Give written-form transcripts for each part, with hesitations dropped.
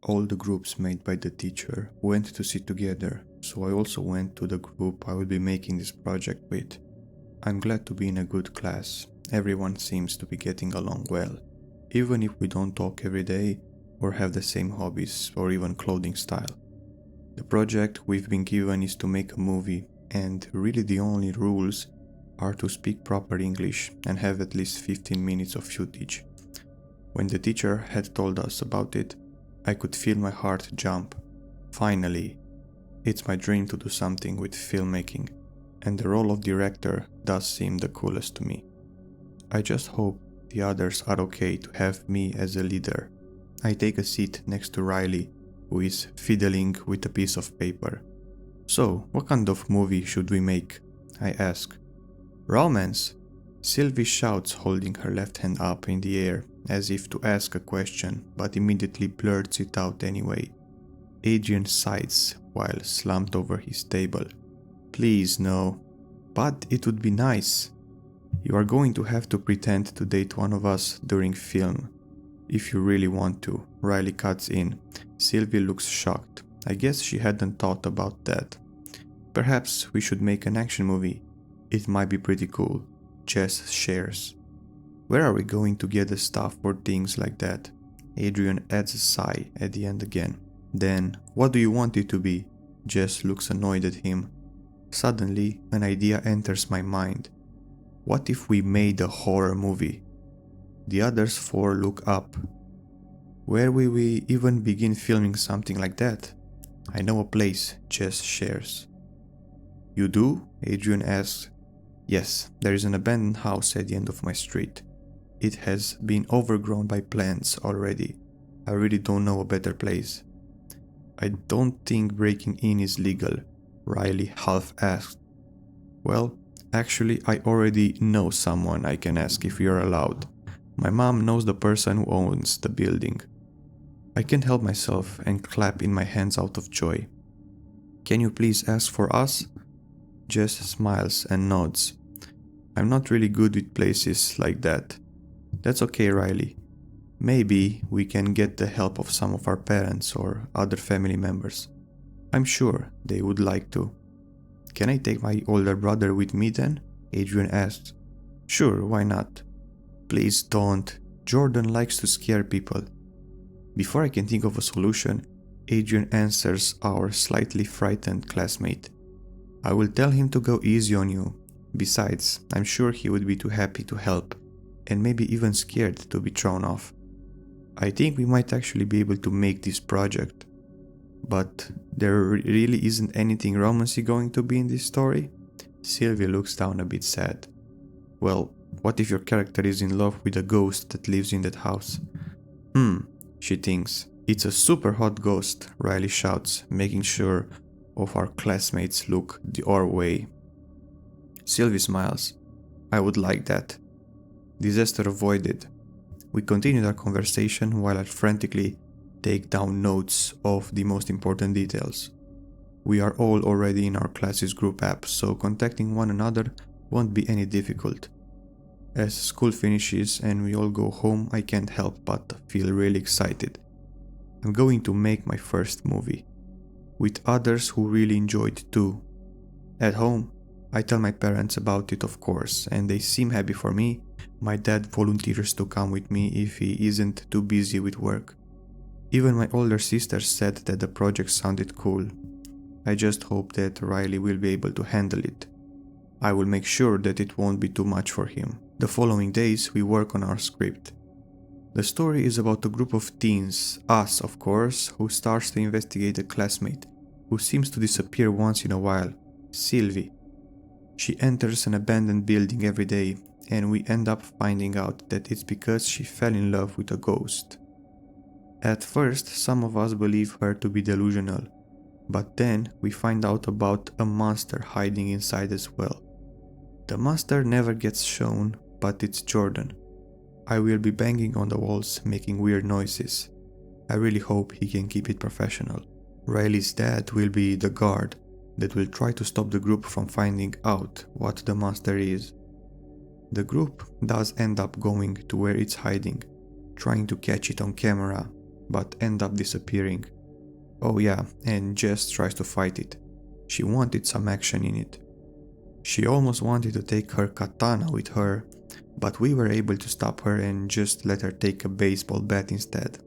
all the groups made by the teacher went to sit together, so I also went to the group I will be making this project with. I'm glad to be in a good class. Everyone seems to be getting along well, even if we don't talk every day or have the same hobbies or even clothing style. The project we've been given is to make a movie, and really the only rules are to speak proper English and have at least 15 minutes of footage. When the teacher had told us about it, I could feel my heart jump. Finally! It's my dream to do something with filmmaking, and the role of director does seem the coolest to me. I just hope the others are okay to have me as a leader. I take a seat next to Riley, who is fiddling with a piece of paper. "So, what kind of movie should we make?" I ask. "Romance!" Sylvie shouts, holding her left hand up in the air as if to ask a question, but immediately blurts it out anyway. Adrian sighs while slumped over his table. "Please no." "But it would be nice." "You are going to have to pretend to date one of us during film. If you really want to," Riley cuts in. Sylvie looks shocked. I guess she hadn't thought about that. "Perhaps we should make an action movie. It might be pretty cool," Jess shares. "Where are we going to get the stuff for things like that?" Adrian adds a sigh at the end again. "Then, what do you want it to be?" Jess looks annoyed at him. Suddenly, an idea enters my mind. What if we made a horror movie? The others four look up. "Where will we even begin filming something like that?" "I know a place," Jess shares. "You do?" Adrian asks. "Yes, there is an abandoned house at the end of my street. It has been overgrown by plants already. I really don't know a better place." "I don't think breaking in is legal," Riley half asked. "Well, actually I already know someone I can ask if you're allowed. My mom knows the person who owns the building." I can't help myself and clap in my hands out of joy. "Can you please ask for us?" Jess smiles and nods. "I'm not really good with places like that." "That's okay, Riley. Maybe we can get the help of some of our parents or other family members. I'm sure they would like to." "Can I take my older brother with me then?" Adrian asks. "Sure, why not?" "Please don't. Jordan likes to scare people." Before I can think of a solution, Adrian answers our slightly frightened classmate. "I will tell him to go easy on you. Besides, I'm sure he would be too happy to help, and maybe even scared to be thrown off. I think we might actually be able to make this project." "But there really isn't anything romancy going to be in this story?" Sylvia looks down a bit sad. "Well, what if your character is in love with a ghost that lives in that house?" She thinks. "It's a super hot ghost," Riley shouts, making sure of our classmates look our way. Sylvie smiles. "I would like that." Disaster avoided. We continued our conversation while I frantically take down notes of the most important details. We are all already in our class's group app, so contacting one another won't be any difficult. As school finishes and we all go home, I can't help but feel really excited. I'm going to make my first movie, with others who really enjoy it too. At home, I tell my parents about it, of course, and they seem happy for me. My dad volunteers to come with me if he isn't too busy with work. Even my older sister said that the project sounded cool. I just hope that Riley will be able to handle it. I will make sure that it won't be too much for him. The following days we work on our script. The story is about a group of teens, us of course, who starts to investigate a classmate who seems to disappear once in a while, Sylvie. She enters an abandoned building every day, and we end up finding out that it's because she fell in love with a ghost. At first, some of us believe her to be delusional, but then we find out about a monster hiding inside as well. The monster never gets shown, but it's Jordan. I will be banging on the walls, making weird noises. I really hope he can keep it professional. Riley's dad will be the guard that will try to stop the group from finding out what the monster is. The group does end up going to where it's hiding, trying to catch it on camera, but end up disappearing. Oh yeah, and Jess tries to fight it. She wanted some action in it. She almost wanted to take her katana with her, but we were able to stop her and just let her take a baseball bat instead.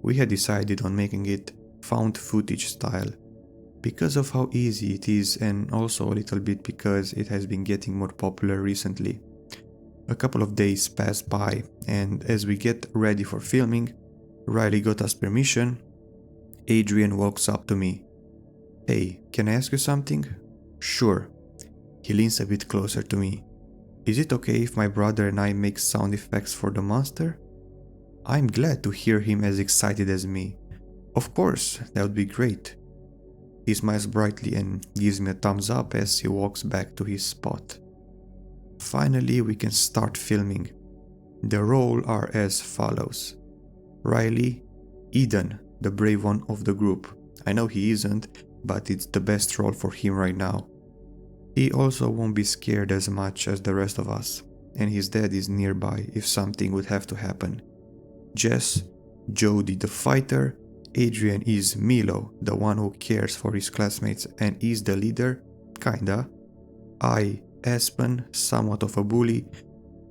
We had decided on making it found footage style, because of how easy it is and also a little bit because it has been getting more popular recently. A couple of days pass by, and as we get ready for filming, Riley got us permission. Adrian walks up to me. "Hey, can I ask you something?" "Sure." He leans a bit closer to me. "Is it okay if my brother and I make sound effects for the monster?" I'm glad to hear him as excited as me. "Of course, that would be great." He smiles brightly and gives me a thumbs up as he walks back to his spot. Finally, we can start filming. The roles are as follows. Riley, Eden, the brave one of the group. I know he isn't, but it's the best role for him right now. He also won't be scared as much as the rest of us, and his dad is nearby if something would have to happen. Jess, Jody the fighter, Adrian is Milo, the one who cares for his classmates and is the leader, kinda. I, Aspen, somewhat of a bully,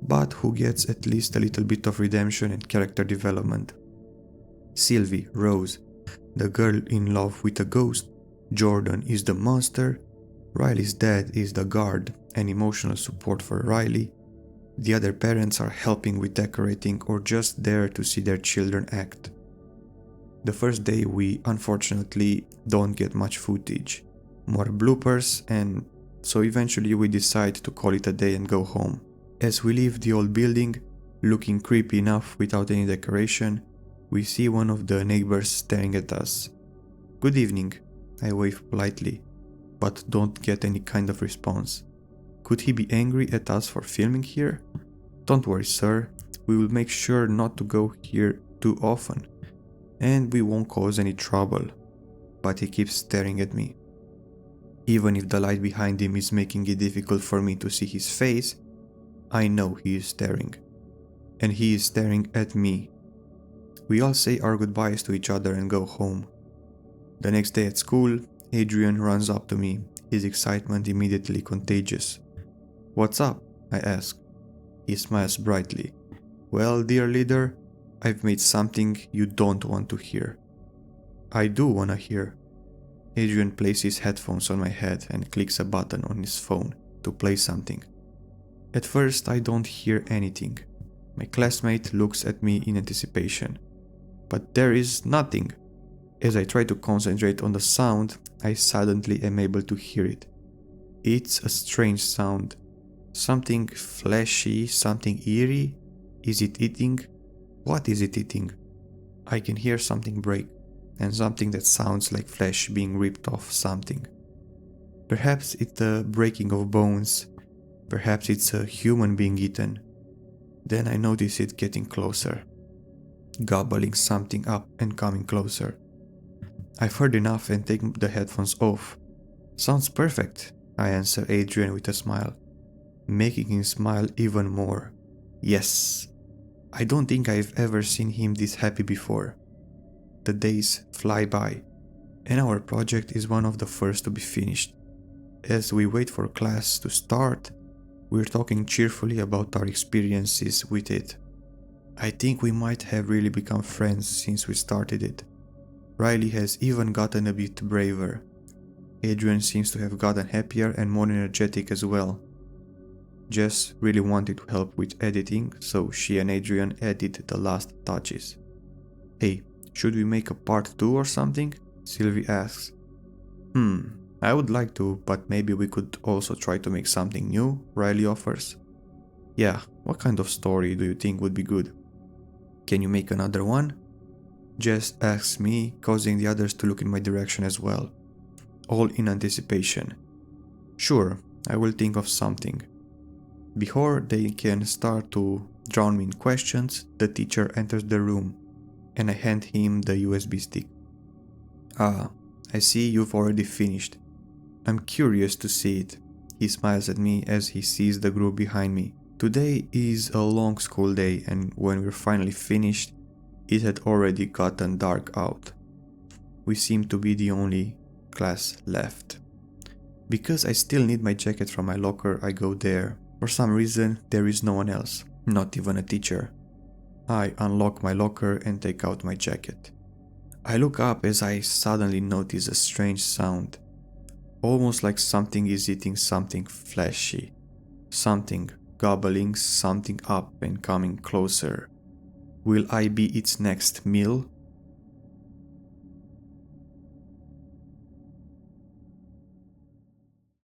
but who gets at least a little bit of redemption and character development. Sylvie, Rose, the girl in love with a ghost. Jordan is the monster. Riley's dad is the guard and emotional support for Riley. The other parents are helping with decorating or just there to see their children act. The first day we unfortunately don't get much footage, more bloopers, and so eventually we decide to call it a day and go home. As we leave the old building, looking creepy enough without any decoration, we see one of the neighbors staring at us. "Good evening," I wave politely, but don't get any kind of response. Could he be angry at us for filming here? "Don't worry, sir, we will make sure not to go here too often, and we won't cause any trouble," but he keeps staring at me. Even if the light behind him is making it difficult for me to see his face, I know he is staring. And he is staring at me. We all say our goodbyes to each other and go home. The next day at school, Adrian runs up to me, his excitement immediately contagious. "What's up?" I ask. He smiles brightly. "Well, dear leader, I've made something you don't want to hear." "I do wanna hear." Adrian places headphones on my head and clicks a button on his phone to play something. At first, I don't hear anything. My classmate looks at me in anticipation. But there is nothing. As I try to concentrate on the sound, I suddenly am able to hear it. It's a strange sound. Something fleshy, something eerie. Is it eating? What is it eating? I can hear something break, and something that sounds like flesh being ripped off something. Perhaps it's the breaking of bones. Perhaps it's a human being eaten. Then I notice it getting closer, gobbling something up and coming closer. I've heard enough and take the headphones off. "Sounds perfect," I answer Adrian with a smile, making him smile even more. Yes, I don't think I've ever seen him this happy before. The days fly by, and our project is one of the first to be finished. As we wait for class to start, we're talking cheerfully about our experiences with it. I think we might have really become friends since we started it. Riley has even gotten a bit braver. Adrian seems to have gotten happier and more energetic as well. Jess really wanted to help with editing, so she and Adrian added the last touches. "Hey, should we make a part 2 or something?" Sylvie asks. I would like to, but maybe we could also try to make something new," Riley offers. "Yeah, what kind of story do you think would be good?" "Can you make another one?" Jess asks me, causing the others to look in my direction as well, all in anticipation. "Sure, I will think of something." Before they can start to drown me in questions, the teacher enters the room, and I hand him the USB stick. "Ah, I see you've already finished. I'm curious to see it." He smiles at me as he sees the group behind me. Today is a long school day, and when we're finally finished, It had already gotten dark out. We seemed to be the only class left. Because I still need my jacket from my locker, I go there. For some reason, there is no one else, not even a teacher. I unlock my locker and take out my jacket. I look up as I suddenly notice a strange sound, almost like something is eating something fleshy, something gobbling something up and coming closer. Will I be its next meal?